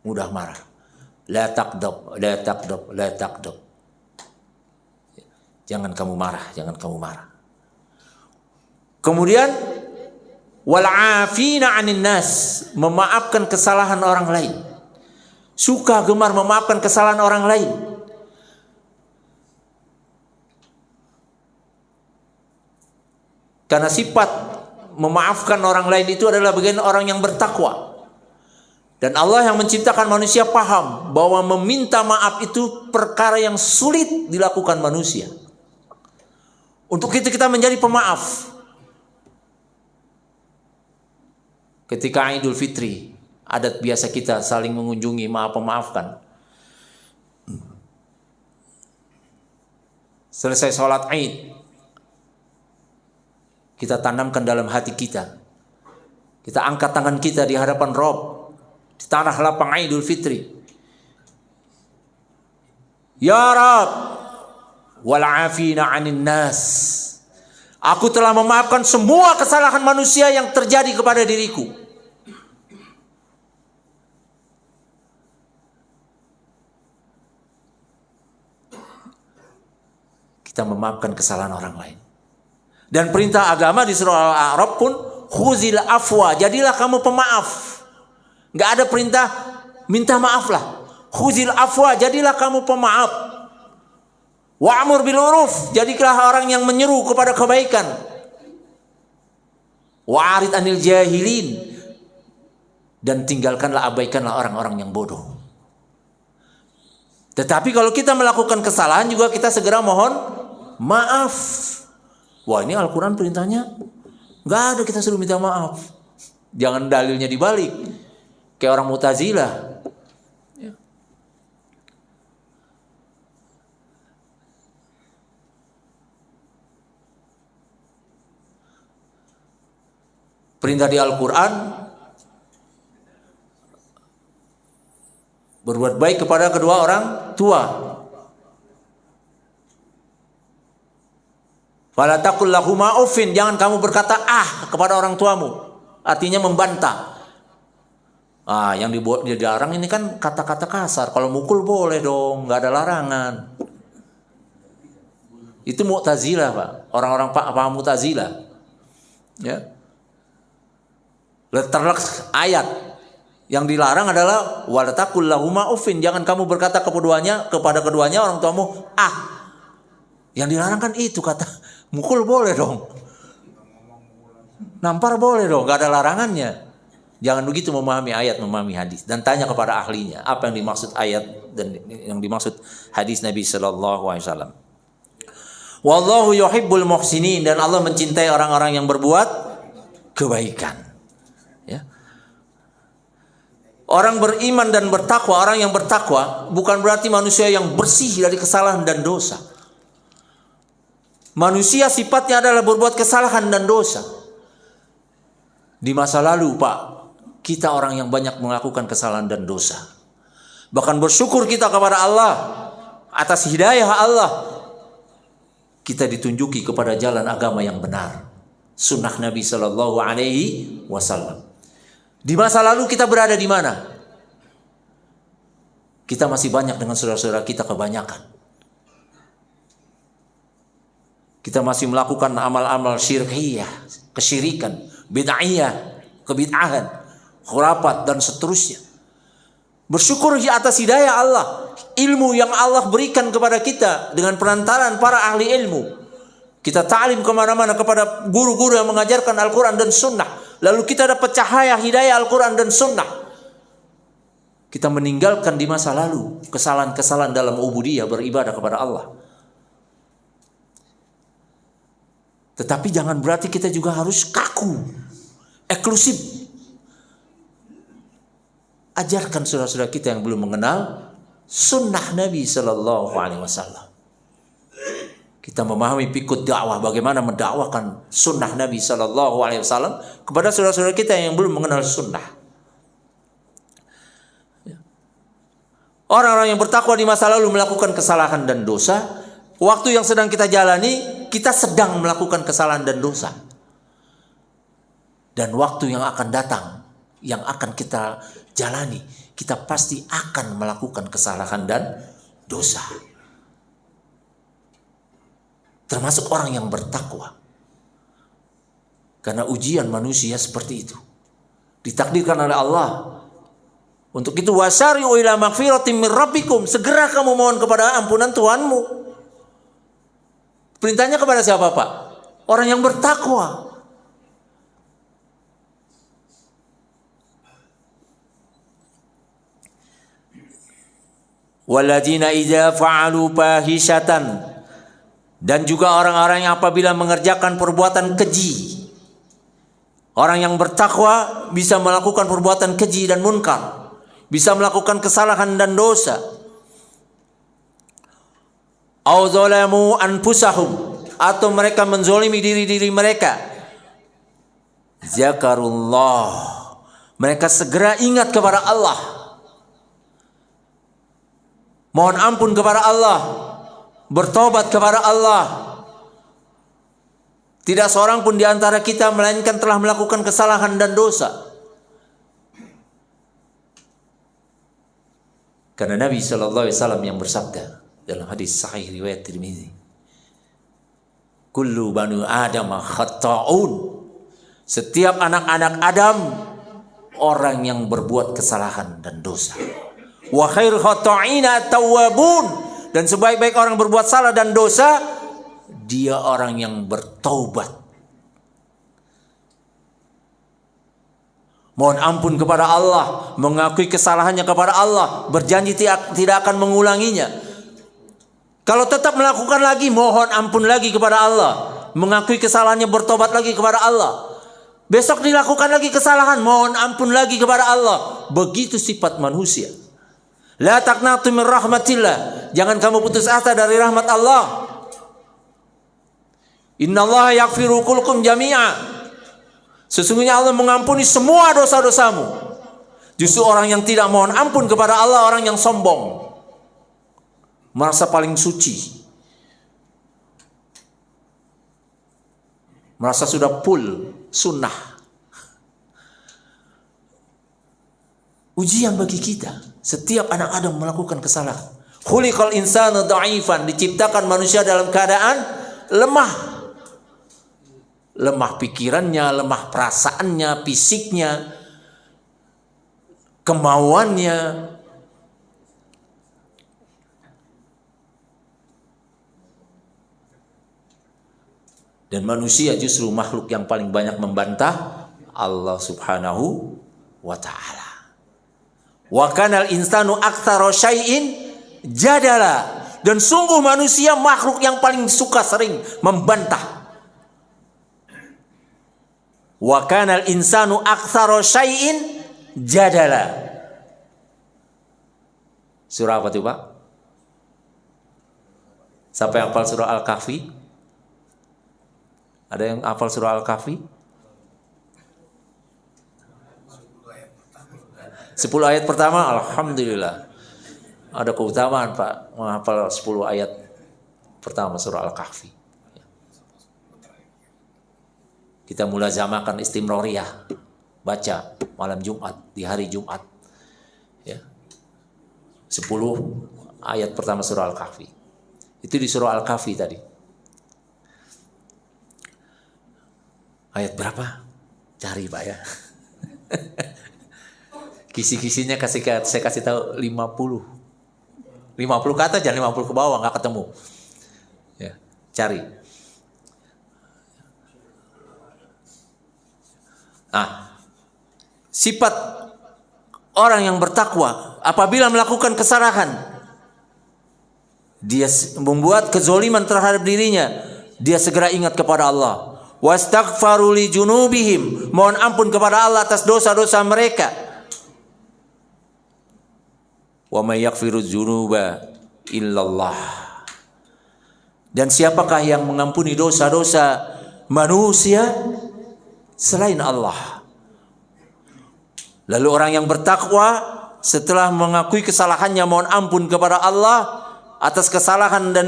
mudah marah. La taqdab, la taqdab, la taqdab. Jangan kamu marah, jangan kamu marah. Kemudian wal 'afina 'anil nas, memaafkan kesalahan orang lain. Suka gemar memaafkan kesalahan orang lain. Karena sifat memaafkan orang lain itu adalah bagian orang yang bertakwa. Dan Allah yang menciptakan manusia paham bahwa meminta maaf itu perkara yang sulit dilakukan manusia. Untuk itu kita menjadi pemaaf. Ketika Idul Fitri, adat biasa kita saling mengunjungi, maaf-memaafkan. Selesai sholat Id, kita tanamkan dalam hati kita. Kita angkat tangan kita di hadapan Rabb, di tanah lapang Idul Fitri. Ya Rabb, wal 'afina 'anil nas. Aku telah memaafkan semua kesalahan manusia yang terjadi kepada diriku. Kita memaafkan kesalahan orang lain. Dan perintah agama di surah Al-A'raf pun khuzil afwa, jadilah kamu pemaaf. Enggak ada perintah minta maaflah. Khuzil afwa, jadilah kamu pemaaf. Wa'mur bil uruf, jadilah orang yang menyeru kepada kebaikan. Wa'arid anil jahilin, dan tinggalkanlah, abaikanlah orang-orang yang bodoh. Tetapi kalau kita melakukan kesalahan juga kita segera mohon maaf. Wah, ini Al-Quran perintahnya nggak ada kita suruh minta maaf. Jangan dalilnya dibalik kayak orang Mu'tazilah. Perintah di Al-Quran berbuat baik kepada kedua orang tua. Fala taqul lahuma uffin, jangan kamu berkata kepada orang tuamu. Artinya membantah. Yang dilarang ini kan kata-kata kasar. Kalau mukul boleh dong, nggak ada larangan. Itu Mu'tazilah, Pak. Orang-orang paham Mu'tazilah. Ya. Terleks ayat yang dilarang adalah wala taqul lahuma uffin, jangan kamu berkata kepada keduanya orang tuamu Yang dilarang kan itu, kata mukul boleh dong, nampar boleh dong, gak ada larangannya. Jangan begitu memahami ayat, memahami hadis, dan tanya kepada ahlinya apa yang dimaksud ayat dan yang dimaksud hadis Nabi sallallahu alaihi wasallam. Wallahu yuhibbul muhsinin, dan Allah mencintai orang-orang yang berbuat kebaikan. Ya. Orang beriman dan bertakwa, orang yang bertakwa bukan berarti manusia yang bersih dari kesalahan dan dosa. Manusia sifatnya adalah berbuat kesalahan dan dosa. Di masa lalu, Pak, kita orang yang banyak melakukan kesalahan dan dosa. Bahkan bersyukur kita kepada Allah atas hidayah Allah. Kita ditunjuki kepada jalan agama yang benar, sunnah Nabi Sallallahu Alaihi Wasallam. Di masa lalu kita berada di mana? Kita masih banyak dengan saudara-saudara kita kebanyakan. Kita masih melakukan amal-amal syirkiyah, kesyirikan, bid'ahiyah, kebid'ahan, khurafat dan seterusnya. Bersyukur atas hidayah Allah, ilmu yang Allah berikan kepada kita dengan perantaraan para ahli ilmu. Kita ta'lim kemana-mana kepada guru-guru yang mengajarkan Al-Quran dan Sunnah. Lalu kita dapat cahaya hidayah Al-Quran dan Sunnah. Kita meninggalkan di masa lalu kesalahan-kesalahan dalam ubudiyah, beribadah kepada Allah. Tetapi jangan berarti kita juga harus kaku, eksklusif. Ajarkan saudara-saudara kita yang belum mengenal sunnah Nabi Sallallahu Alaihi Wasallam. Kita memahami fikih dakwah, bagaimana mendakwakan sunnah Nabi Sallallahu Alaihi Wasallam kepada saudara-saudara kita yang belum mengenal sunnah. Orang-orang yang bertakwa di masa lalu melakukan kesalahan dan dosa. Waktu yang sedang kita jalani, kita sedang melakukan kesalahan dan dosa. Dan waktu yang akan datang, yang akan kita jalani, kita pasti akan melakukan kesalahan dan dosa. Termasuk orang yang bertakwa. Karena ujian manusia seperti itu. Ditakdirkan oleh Allah. Untuk itu wasari'u ila magfiratin min rabbikum, segera kamu mohon kepada ampunan Tuhanmu. Perintahnya kepada siapa, Pak? Orang yang bertakwa. Walladzina idza fa'alu fahishatan, dan juga orang-orang yang apabila mengerjakan perbuatan keji. Orang yang bertakwa bisa melakukan perbuatan keji dan munkar, bisa melakukan kesalahan dan dosa. Au zalamu anfusahum, atau mereka menzolimi diri-diri mereka. Zakarullah, mereka segera ingat kepada Allah. Mohon ampun kepada Allah, bertobat kepada Allah. Tidak seorang pun di antara kita melainkan telah melakukan kesalahan dan dosa. Karena Nabi SAW yang bersabda dalam hadis sahih riwayat Tirmidzi, kullu banu Adam khata'un, setiap anak-anak Adam orang yang berbuat kesalahan dan dosa. Wa khair khata'ina tawwabun, dan sebaik-baik orang berbuat salah dan dosa dia orang yang bertaubat. Mohon ampun kepada Allah, mengakui kesalahannya kepada Allah, berjanji tidak akan mengulanginya. Kalau tetap melakukan lagi, mohon ampun lagi kepada Allah, mengakui kesalahannya, bertobat lagi kepada Allah. Besok dilakukan lagi kesalahan, mohon ampun lagi kepada Allah. Begitu sifat manusia. La taqnatu min rahmatillah, jangan kamu putus asa dari rahmat Allah. Innallaha yaghfiru kulkum jami'a, sesungguhnya Allah mengampuni semua dosa-dosamu. Justru orang yang tidak mohon ampun kepada Allah orang yang sombong, merasa paling suci, merasa sudah full sunnah. Ujian bagi kita. Setiap anak Adam melakukan kesalahan. Khuliqal insanu dha'ifan, diciptakan manusia dalam keadaan lemah. Lemah pikirannya, lemah perasaannya, fisiknya, kemauannya. Dan manusia justru makhluk yang paling banyak membantah Allah Subhanahu wa ta'ala. Wa kanal insanu aktsara syai'in jadala, dan sungguh manusia makhluk yang paling suka sering membantah. Wa kanal insanu aktsara syai'in jadala. Surah apa itu, Pak? Siapa yang hafal surah Al-Kahfi? Ada yang hafal surah Al-Kahfi? 10 ayat pertama, alhamdulillah. Ada keutamaan, Pak, menghafal 10 ayat pertama surah Al-Kahfi. Kita mulazamakan istimroriyah, baca malam Jumat, di hari Jumat. Ya. 10 ayat pertama surah Al-Kahfi. Itu di surah Al-Kahfi tadi. Ayat berapa? Cari, Pak, ya. Kisi-kisinya saya kasih tahu 50. 50 ke atas, jangan 50 ke bawah, nggak ketemu. Ya, cari. Nah, sifat orang yang bertakwa apabila melakukan kesalahan, dia membuat kezoliman terhadap dirinya, dia segera ingat kepada Allah. Wastaghfaru li junubihim, mohon ampun kepada Allah atas dosa-dosa mereka. Wa may yaghfiru dzunuba illallah, dan siapakah yang mengampuni dosa-dosa manusia selain Allah. Lalu orang yang bertakwa setelah mengakui kesalahannya mohon ampun kepada Allah atas kesalahan dan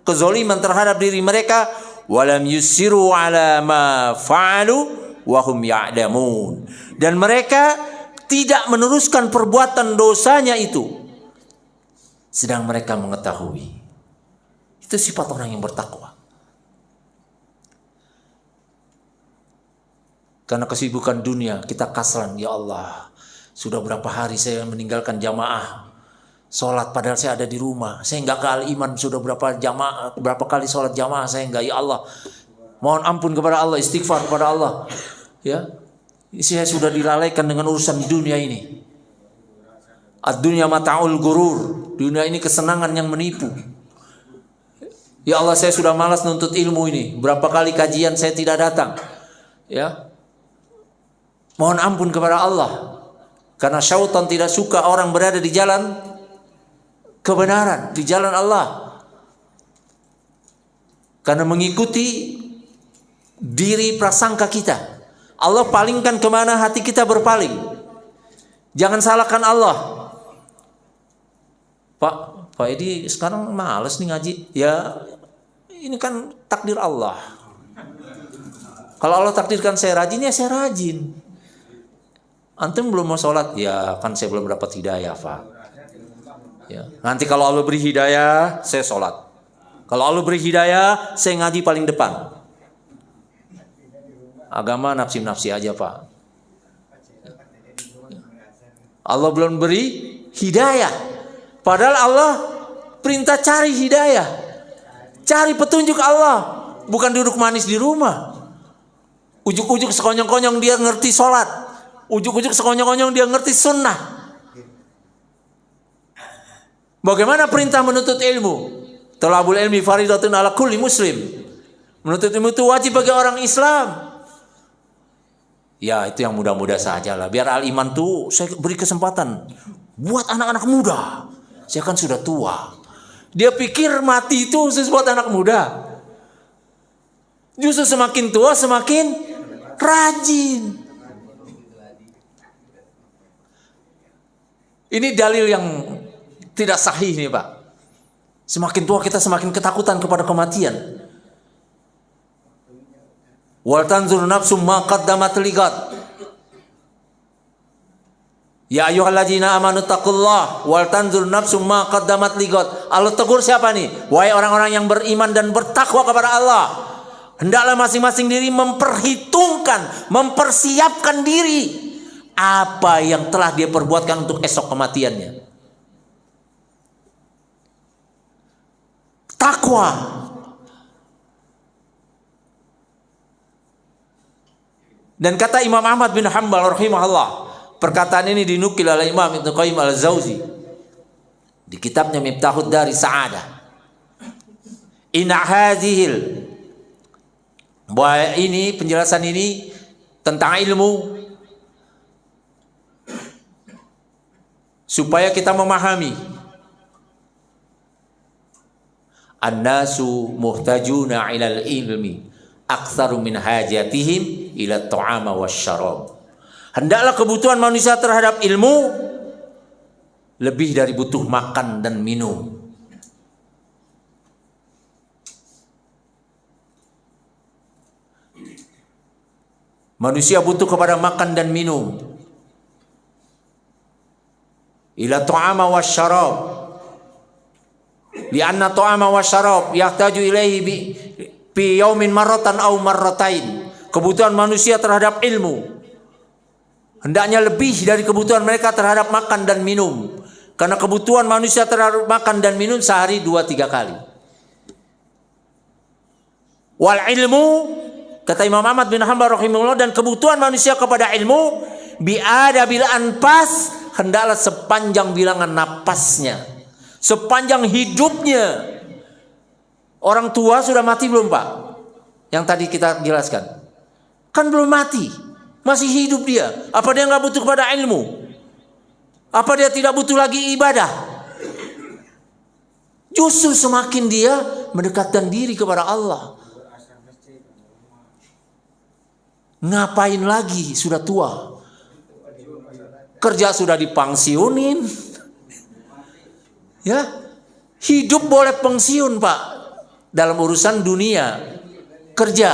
kezaliman terhadap diri mereka, walam yusiru ala ma fa'alu wa hum ya'lamun, dan mereka tidak meneruskan perbuatan dosanya itu sedang mereka mengetahui. Itu sifat orang yang bertakwa. Karena kesibukan dunia kita kasran. Ya Allah, sudah berapa hari saya meninggalkan jamaah sholat padahal saya ada di rumah. Saya nggak ke Al-Iman, sudah berapa kali sholat jamaah saya nggak. Ya Allah, mohon ampun kepada Allah, istighfar kepada Allah. Ya, saya sudah dilalaikan dengan urusan dunia ini. Ad-dunya mata'ul gurur. Dunia ini kesenangan yang menipu. Ya Allah, saya sudah malas nuntut ilmu ini. Berapa kali kajian saya tidak datang. Ya, mohon ampun kepada Allah. Karena syaitan tidak suka orang berada di jalan kebenaran, di jalan Allah. Karena mengikuti diri prasangka kita. Allah palingkan kemana hati kita berpaling. Jangan salahkan Allah. Pak Edi sekarang males nih ngaji. Ya, ini kan takdir Allah. Kalau Allah takdirkan saya rajin, ya saya rajin. Antum belum mau sholat, ya kan saya belum dapat hidayah, Pak. Ya. Nanti kalau Allah beri hidayah, saya sholat. Kalau Allah beri hidayah, saya ngaji paling depan. Agama nafsi-nafsi aja, Pak. Allah belum beri hidayah. Padahal Allah perintah cari hidayah. Cari petunjuk Allah. Bukan duduk manis di rumah. Ujuk-ujuk sekonyong-konyong dia ngerti sholat. Ujuk-ujuk sekonyong-konyong dia ngerti sunnah. Bagaimana perintah menuntut ilmu? Talabul ilmi faridatun ala kulli muslim. Menuntut ilmu itu wajib bagi orang Islam. Ya, itu yang muda-muda saja lah. Biar Al-Iman tuh saya beri kesempatan buat anak-anak muda. Saya kan sudah tua. Dia pikir mati itu khusus buat anak muda. Justru semakin tua semakin rajin. Ini dalil yang tidak sahih nih, Pak. Semakin tua kita semakin ketakutan kepada kematian. Wal tanzur nafsum ma qaddamat ligat. Ya ayyuhalladzina amanu taqullah wal tanzur nafsum ma qaddamat ligat. Allah tegur siapa nih? Wahai orang-orang yang beriman dan bertakwa kepada Allah, hendaklah masing-masing diri memperhitungkan, mempersiapkan diri apa yang telah dia perbuatkan untuk esok kematiannya. Takwa. Dan kata Imam Ahmad bin Hanbal rahimahullah, perkataan ini dinukil oleh Imam Ibnu Qayyim al-Jauzi di kitabnya Miftahud Dari Sa'adah. Inna hadhil, bahwa ini penjelasan ini tentang ilmu supaya kita memahami annasu muhtajuna ilal ilmi aktsaru min hajatihim ila ta'ama wasyarab. Hendaklah kebutuhan manusia terhadap ilmu lebih dari butuh makan dan minum. Manusia butuh kepada makan dan minum. Ila ta'ama wasyarab. Lianna ta'ama wasyarab yahtaju ilaihi bi yaumin marratan aw marratain. Kebutuhan manusia terhadap ilmu hendaknya lebih dari kebutuhan mereka terhadap makan dan minum. Karena kebutuhan manusia terhadap makan dan minum sehari 2-3 kali. Wal ilmu, kata Imam Ahmad bin Hanbal rahimahullah, dan kebutuhan manusia kepada ilmu bi'adabil anfas, hendaklah sepanjang bilangan napasnya, sepanjang hidupnya. Orang tua sudah mati belum, Pak? Yang tadi kita jelaskan. Kan belum mati, masih hidup dia. Apa dia nggak butuh kepada ilmu? Apa dia tidak butuh lagi ibadah? Justru semakin dia mendekatkan diri kepada Allah. Ngapain lagi sudah tua? Kerja sudah dipensiunin. Ya, hidup boleh pensiun, Pak. Dalam urusan dunia, kerja,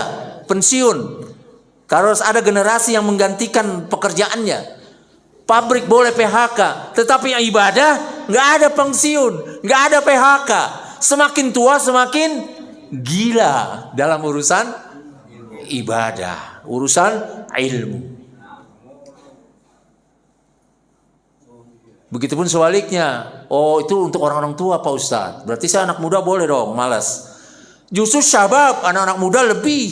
pensiun. Kalau harus ada generasi yang menggantikan pekerjaannya. Pabrik boleh PHK, tetapi yang ibadah nggak ada pensiun, nggak ada PHK. Semakin tua semakin gila dalam urusan ibadah, urusan ilmu. Begitupun sebaliknya. Oh, itu untuk orang-orang tua Pak Ustadz. Berarti saya anak muda boleh dong, malas. Justru syabab, anak-anak muda lebih.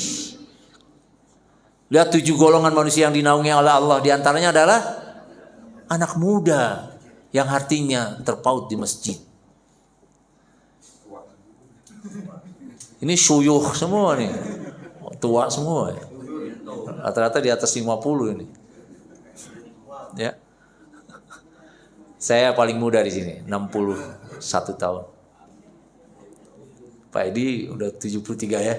Lihat 7 golongan manusia yang dinaungi oleh Allah. Di antaranya adalah anak muda yang hatinya terpaut di masjid. Ini syuyuh semua nih. Tua semua. Rata-rata di atas 50 ini. Ya. Saya paling muda di sini, 61 tahun. Pak Edi udah 73 ya.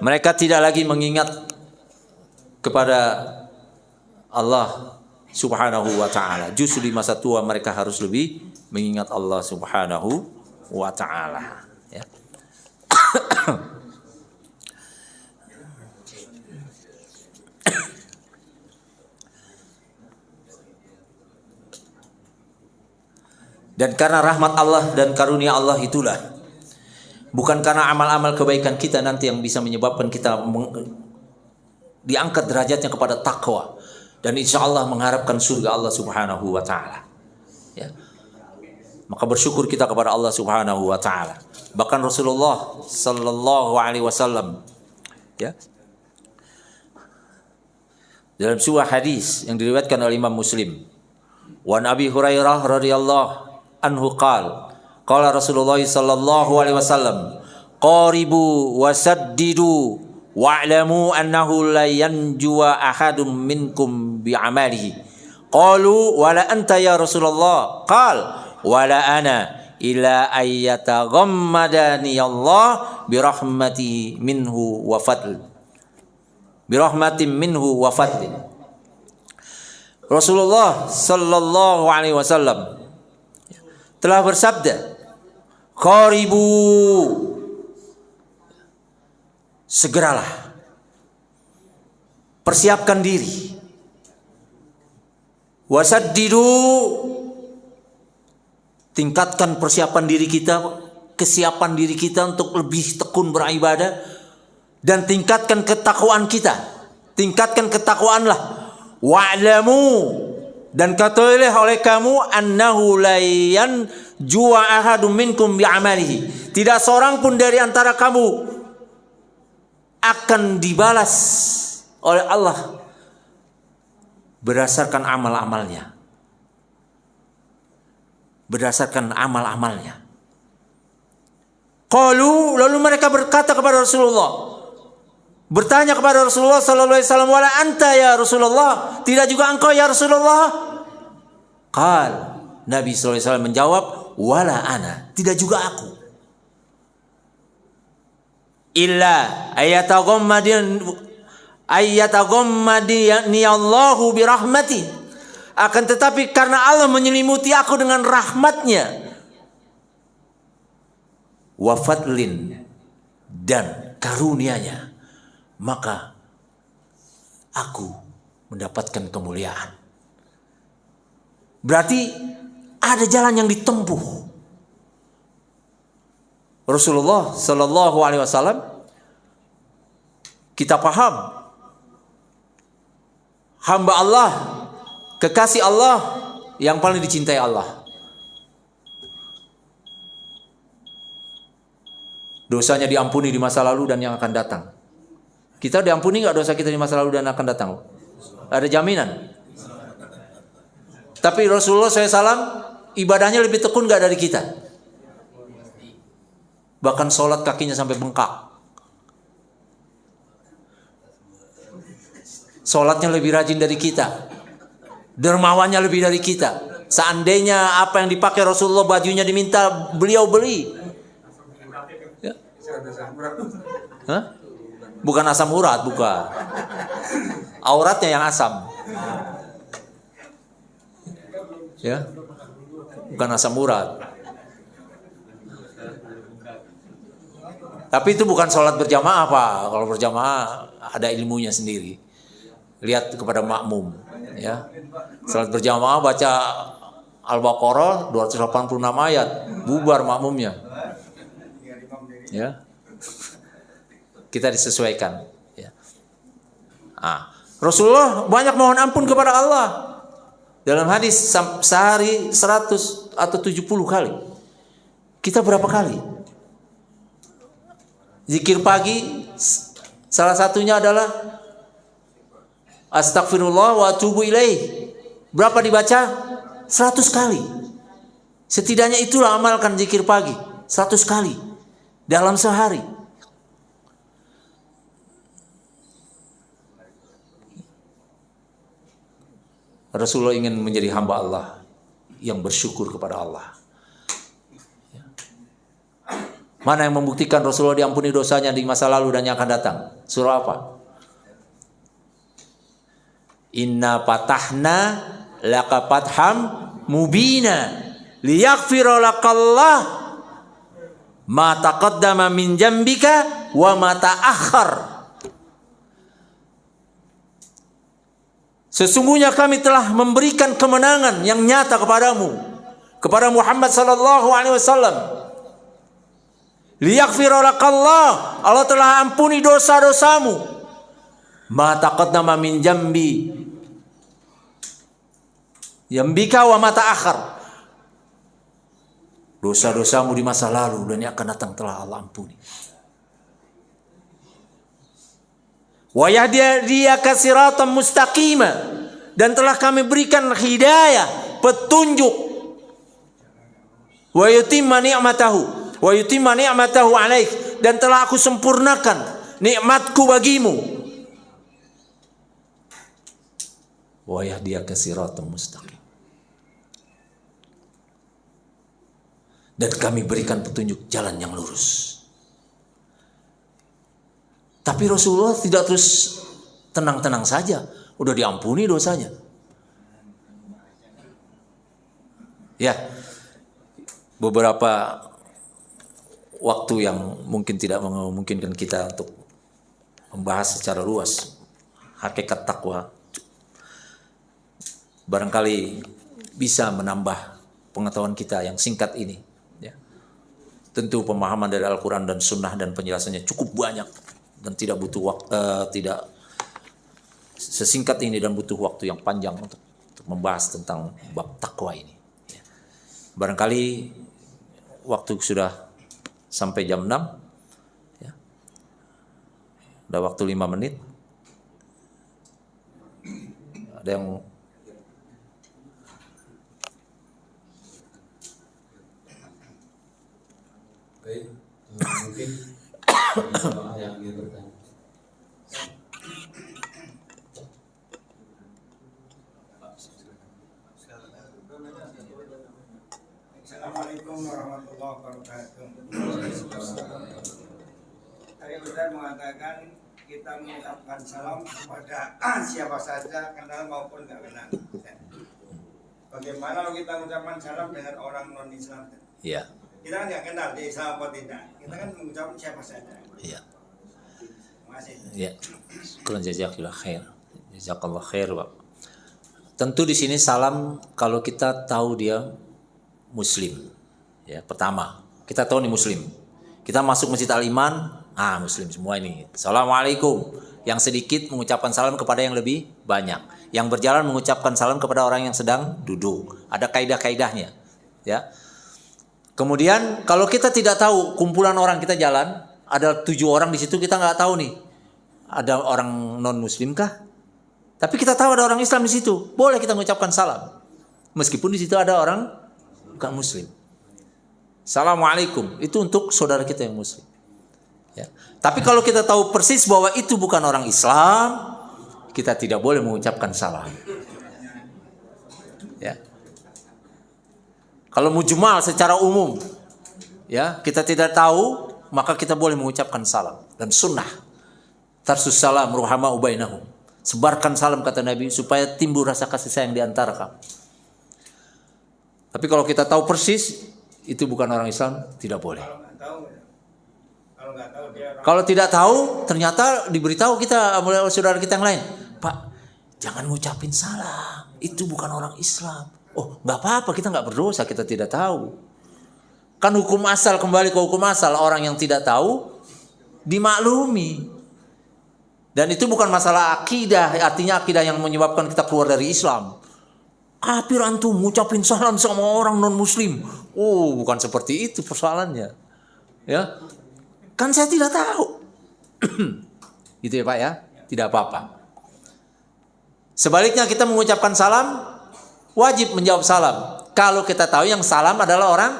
Mereka tidak lagi mengingat kepada Allah Subhanahu wa ta'ala. Justru di masa tua mereka harus lebih mengingat Allah Subhanahu wa ta'ala. Ya. Dan karena rahmat Allah dan karunia Allah itulah, bukan karena amal-amal kebaikan kita nanti yang bisa menyebabkan kita diangkat derajatnya kepada takwa dan insya Allah mengharapkan surga Allah Subhanahu wa ta'ala. Ya. Maka bersyukur kita kepada Allah Subhanahu wa ta'ala. Bahkan Rasulullah sallallahu alaihi wasallam, ya, dalam sebuah hadis yang diriwayatkan oleh Imam Muslim, wa Abi Hurairah radhiyallahu anhu qala Rasulullah sallallahu alaihi wasallam, qaribu wasaddidu wa'lamu annahu la yanjuwa ahadun minkum bi'amalihi. Qalu wala anta ya Rasulullah? Qal wala ana illa ayyataghammadani Allah birahmatihi minhu wa fadl. Birahmatin minhu wa fadlin. Rasulullah sallallahu alaihi wasallam telah bersabda, qaribu, segeralah, persiapkan diri, wasaddidu, tingkatkan persiapan diri kita, kesiapan diri kita untuk lebih tekun beribadah, dan tingkatkan ketakwaan kita, tingkatkan ketakwaanlah, wa'lamu, dan ketahuilah oleh kamu annahu la yanjuwa ahadum minkum bi'amalihi. Tidak seorang pun dari antara kamu akan dibalas oleh Allah berdasarkan amal-amalnya. Berdasarkan amal-amalnya. Qalu, lalu mereka berkata kepada Rasulullah, bertanya kepada Rasulullah sallallahu alaihi wasallam, wala anta ya Rasulullah? Tidak juga engkau ya Rasulullah? Qal, Nabi sallallahu alaihi wasallam menjawab, wala ana, tidak juga aku. Illa ayataghammadini Allahu birahmati. Akan tetapi karena Allah menyelimuti aku dengan rahmatnya, wa fadlin, dan karunia-Nya, maka aku mendapatkan kemuliaan. Berarti ada jalan yang ditempuh. Rasulullah sallallahu alaihi wasallam, kita paham, hamba Allah, kekasih Allah, yang paling dicintai Allah. Dosanya diampuni di masa lalu dan yang akan datang. Kita diampuni nggak dosa kita di masa lalu dan akan datang? Ada jaminan. Tapi Rasulullah SAW ibadahnya lebih tekun nggak dari kita? Bahkan sholat kakinya sampai bengkak. Sholatnya lebih rajin dari kita. Dermawannya lebih dari kita. Seandainya apa yang dipakai Rasulullah, bajunya diminta, beliau beli. Ya? Hah? Bukan asam urat, bukan. Auratnya yang asam. Ya. Bukan asam urat. Tapi itu bukan sholat berjamaah, Pak. Kalau berjamaah ada ilmunya sendiri. Lihat kepada makmum, ya. Sholat berjamaah baca Al-Baqarah 286 ayat, bubar makmumnya. Ya. Kita disesuaikan, ya. Rasulullah banyak mohon ampun kepada Allah. Dalam hadis sehari 100 atau 70 kali. Kita berapa kali? Zikir pagi salah satunya adalah Astaghfirullah wa atubu ilaih. Berapa dibaca? 100 kali. Setidaknya itulah amalkan zikir pagi 100 kali dalam sehari. Rasulullah ingin menjadi hamba Allah yang bersyukur kepada Allah. Mana yang membuktikan Rasulullah diampuni dosanya di masa lalu dan yang akan datang? Surah apa? Inna patahna laka fatham mubina liyaghfira lakallah ma taqaddama min jambika wa ma ta'akhkhar. Sesungguhnya kami telah memberikan kemenangan yang nyata kepadamu, kepada Muhammad sallallahu alaihi wasallam. Liyaghfira lakallah, Allah telah ampuni dosa-dosamu. Ma taqaddama min jambika wa ma ta'akhkhar. Dosa-dosamu di masa lalu dan yang akan datang telah Allah ampuni. Wa yahdiyaka siratan mustaqima, dan telah kami berikan hidayah, petunjuk. Wa yutimma ni'matahu alaik, dan telah aku sempurnakan nikmatku bagimu. Wa yahdiyaka siratan mustaqim, dan kami berikan petunjuk jalan yang lurus. Tapi Rasulullah tidak terus tenang-tenang saja, udah diampuni dosanya. Ya, beberapa waktu yang mungkin tidak memungkinkan kita untuk membahas secara luas hakikat takwa, barangkali bisa menambah pengetahuan kita yang singkat ini. Ya. Tentu pemahaman dari Al-Quran dan Sunnah dan penjelasannya cukup banyak dan tidak butuh waktu, tidak sesingkat ini dan butuh waktu yang panjang untuk membahas tentang bab takwa ini. Ya. Barangkali waktu sudah sampai jam 6. Ya. Ada waktu 5 menit. Ada yang Baik, mungkin yang ingin bertanya. Assalamualaikum warahmatullahi wabarakatuh. Tadi Ustaz mengatakan kita mengucapkan salam kepada siapa saja, kenal maupun tidak kenal. Bagaimana kalau kita mengucapkan salam dengan orang non-Islam? ya. Kita kan nggak kenal dia Islam apa tidak. Kita kan mengucapkan siapa saja. Ya. Terima kasih. Ya. Syukran jazakallahu khair. Jazakallahu khair, Pak. Tentu di sini salam kalau kita tahu dia muslim. Ya, pertama, kita tahu nih muslim. Kita masuk Masjid Al-Iman, muslim semua ini. Assalamualaikum. Yang sedikit mengucapkan salam kepada yang lebih banyak. Yang berjalan mengucapkan salam kepada orang yang sedang duduk. Ada kaidah-kaidahnya. Ya. Kemudian kalau kita tidak tahu kumpulan orang kita jalan, ada 7 orang di situ, kita nggak tahu nih ada orang non muslim kah? Tapi kita tahu ada orang Islam di situ, boleh kita mengucapkan salam, meskipun di situ ada orang bukan muslim. Assalamualaikum itu untuk saudara kita yang muslim. Ya. Tapi kalau kita tahu persis bahwa itu bukan orang Islam, kita tidak boleh mengucapkan salam. Ya. Kalau mujmal secara umum, ya kita tidak tahu, maka kita boleh mengucapkan salam. Dan sunnah, tarsus salam ruhama'u bainahum. Sebarkan salam kata Nabi supaya timbul rasa kasih sayang di antara kamu. Tapi kalau kita tahu persis itu bukan orang Islam, tidak boleh. Kalau tidak tahu, ternyata diberitahu kita oleh saudara kita yang lain, Pak, jangan ngucapin salam, itu bukan orang Islam. Oh, nggak apa-apa, kita nggak berdosa, kita tidak tahu. Kan hukum asal, kembali ke hukum asal, orang yang tidak tahu dimaklumi. Dan itu bukan masalah akidah, artinya akidah yang menyebabkan kita keluar dari Islam. Kafir antum ngucapin salam sama orang non muslim. Oh, bukan seperti itu persoalannya. Ya. Kan saya tidak tahu. Gitu ya Pak ya? Tidak apa-apa. Sebaliknya kita mengucapkan salam, wajib menjawab salam. Kalau kita tahu yang salam adalah orang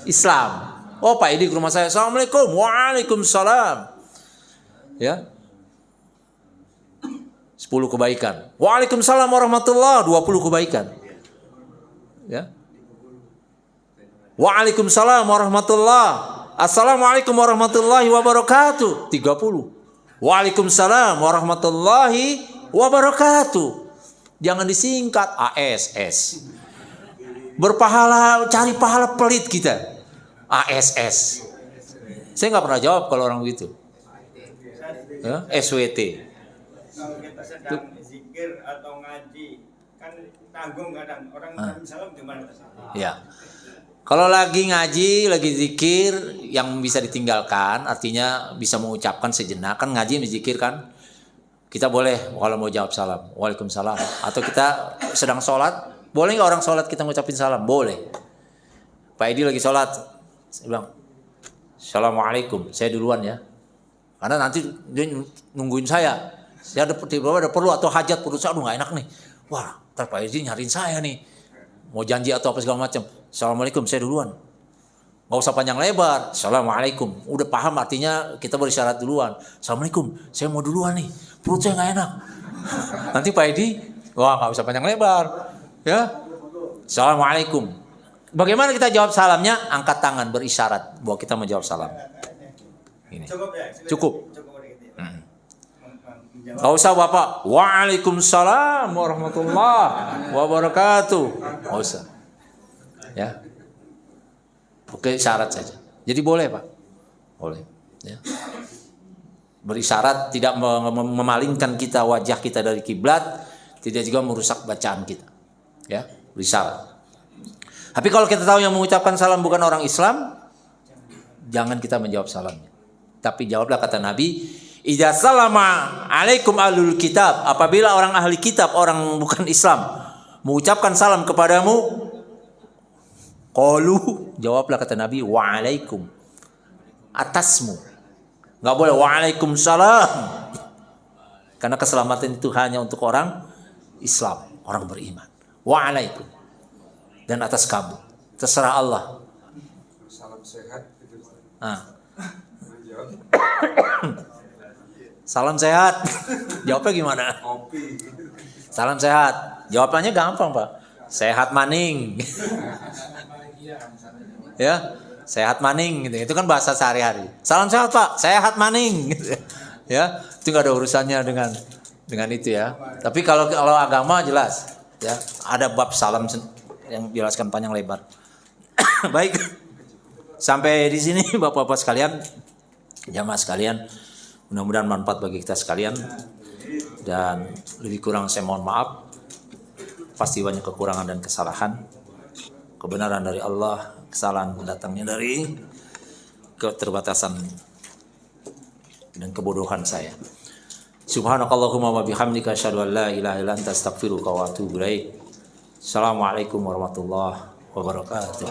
Islam. Oh, Pak Edi ke rumah saya, Assalamualaikum. Waalaikumsalam. Ya. 10 kebaikan. Waalaikumsalam warahmatullahi, 20 kebaikan. Ya. Waalaikumsalam warahmatullahi. Assalamualaikum warahmatullahi wabarakatuh. 30. Waalaikumsalam warahmatullahi wabarakatuh. Jangan disingkat ASS. Berpahala, cari pahala pelit kita. ASS. Saya nggak pernah jawab kalau orang begitu. Ya, SWT. Kalau kita sedang zikir atau ngaji, kan tanggung kadang orang salam gimana? Ya. Kalau lagi ngaji, lagi zikir yang bisa ditinggalkan, artinya bisa mengucapkan sejenak, kan ngaji zikir kan. Kita boleh kalau mau jawab salam, waalaikumsalam. Atau kita sedang sholat, boleh nggak orang sholat kita ngucapin salam? Boleh. Pak Edi lagi sholat, saya bilang, Assalamualaikum, saya duluan ya. Karena nanti dia nungguin saya. Saya ada perlu atau hajat perut saya, aduh nggak enak nih. Wah, ntar Pak Edi nyariin saya nih. Mau janji atau apa segala macam. Assalamualaikum, saya duluan. Nggak usah panjang lebar. Assalamualaikum. Udah paham artinya kita berisyarat duluan. Assalamualaikum, saya mau duluan nih. Perut saya nggak enak. Nanti Pak Edi, wah nggak usah panjang lebar. Ya. Assalamualaikum. Bagaimana kita jawab salamnya? Angkat tangan berisyarat bahwa kita menjawab salam. Ini. Cukup ya? Cukup. Menjawab. Gak usah Bapak. Waalaikumsalam warahmatullahi wabarakatuh. Gak usah. Ya. Oke, syarat saja. Jadi boleh Pak. Boleh. Ya. Berisyarat tidak memalingkan kita, wajah kita dari kiblat, tidak juga merusak bacaan kita. Ya, berisyarat. Tapi kalau kita tahu yang mengucapkan salam bukan orang Islam, jangan kita menjawab salamnya. Tapi jawablah kata Nabi, idza salama alaikum ahlul kitab, apabila orang ahli kitab, orang bukan Islam, mengucapkan salam kepadamu, qalu, jawablah kata Nabi, waalaikum, atasmu. Enggak boleh waalaikumsalam. Karena keselamatan itu hanya untuk orang Islam, orang beriman. Waalaikum. Dan atas kamu. Terserah Allah. Salam sehat. Salam sehat. Jawabnya gimana? Kopi. Salam sehat. Jawabannya gampang, Pak. Sehat maning. Ya, sehat maning gitu. Itu kan bahasa sehari-hari. Salam sehat, Pak. Sehat maning gitu. Ya, itu enggak ada urusannya dengan itu ya. Tapi kalau agama jelas ya, ada bab salam yang jelaskan panjang lebar. Baik. Sampai di sini Bapak-bapak sekalian, jamaah sekalian, mudah-mudahan manfaat bagi kita sekalian, dan lebih kurang saya mohon maaf. Pasti banyak kekurangan dan kesalahan. Kebenaran dari Allah, kesalahan datangnya dari keterbatasan dan kebodohan saya. Subhanakallahumma wa bihamdika asyhadu an la ilaha illa anta astaghfiruka wa atubu ilaik. Assalamualaikum warahmatullahi wabarakatuh.